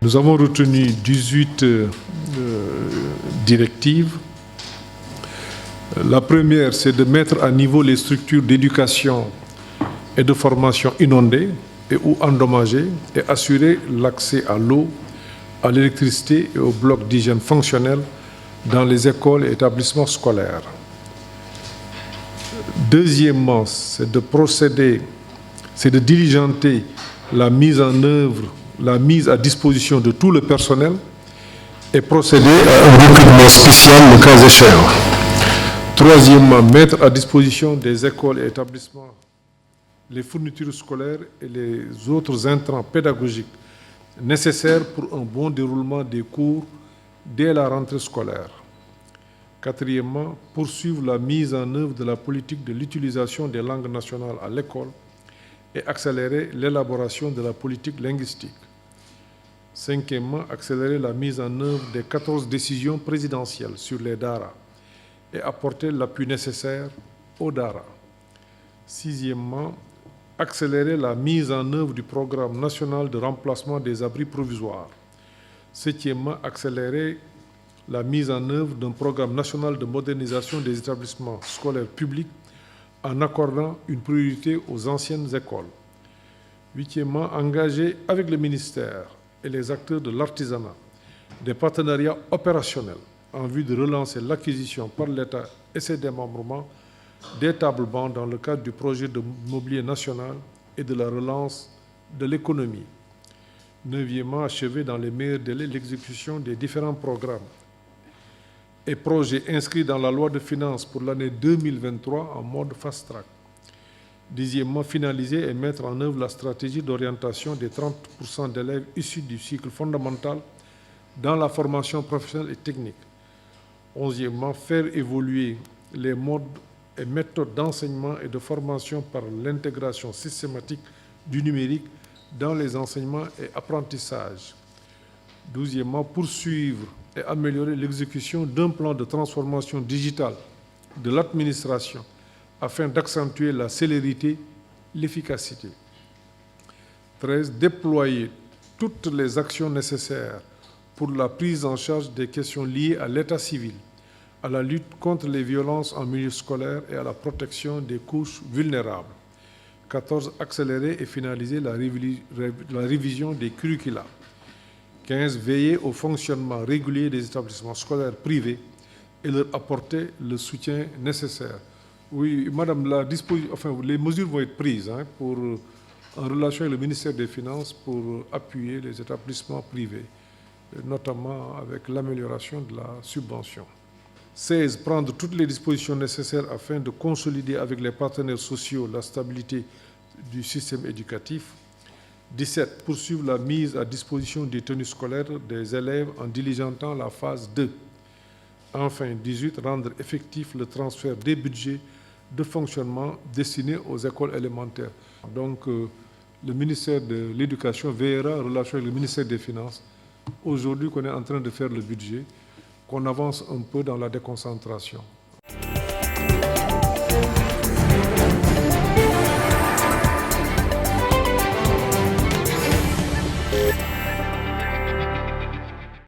Nous avons retenu 18 directives. La première, c'est de mettre à niveau les structures d'éducation et de formation inondées et ou endommagées et assurer l'accès à l'eau, à l'électricité et aux blocs d'hygiène fonctionnels dans les écoles et établissements scolaires. Deuxièmement, c'est de diligenter la mise en œuvre, la mise à disposition de tout le personnel et procéder à un recrutement spécial le cas échéant. Troisièmement, mettre à disposition des écoles et établissements les fournitures scolaires et les autres intrants pédagogiques nécessaires pour un bon déroulement des cours dès la rentrée scolaire. Quatrièmement, poursuivre la mise en œuvre de la politique de l'utilisation des langues nationales à l'école et accélérer l'élaboration de la politique linguistique. Cinquièmement, accélérer la mise en œuvre des 14 décisions présidentielles sur les DARA et apporter l'appui nécessaire aux DARA. Sixièmement, accélérer la mise en œuvre du programme national de remplacement des abris provisoires. Septièmement, accélérer la mise en œuvre d'un programme national de modernisation des établissements scolaires publics en accordant une priorité aux anciennes écoles. Huitièmement, engager avec le ministère et les acteurs de l'artisanat des partenariats opérationnels en vue de relancer l'acquisition par l'État et ses démembrements des tables-bancs dans le cadre du projet de mobilier national et de la relance de l'économie. Neuvièmement, achever dans les meilleurs délais l'exécution des différents programmes et projets inscrits dans la loi de finances pour l'année 2023 en mode fast-track. Dixièmement, finaliser et mettre en œuvre la stratégie d'orientation des 30% d'élèves issus du cycle fondamental dans la formation professionnelle et technique. Onzièmement, faire évoluer les modes et méthodes d'enseignement et de formation par l'intégration systématique du numérique dans les enseignements et apprentissages. Douzièmement, poursuivre et améliorer l'exécution d'un plan de transformation digitale de l'administration afin d'accentuer la célérité, l'efficacité. 13. Déployer toutes les actions nécessaires pour la prise en charge des questions liées à l'état civil, à la lutte contre les violences en milieu scolaire et à la protection des couches vulnérables. 14. Accélérer et finaliser la révision des curricula. 15. Veiller au fonctionnement régulier des établissements scolaires privés et leur apporter le soutien nécessaire. Oui, Madame, les mesures vont être prises en relation avec le ministère des Finances pour appuyer les établissements privés, notamment avec l'amélioration de la subvention. 16. Prendre toutes les dispositions nécessaires afin de consolider avec les partenaires sociaux la stabilité du système éducatif. 17. Poursuivre la mise à disposition des tenues scolaires des élèves en diligentant la phase 2. Enfin, 18. Rendre effectif le transfert des budgets de fonctionnement destinés aux écoles élémentaires. Donc, le ministère de l'Éducation veillera en relation avec le ministère des Finances. Aujourd'hui qu'on est en train de faire le budget, qu'on avance un peu dans la déconcentration.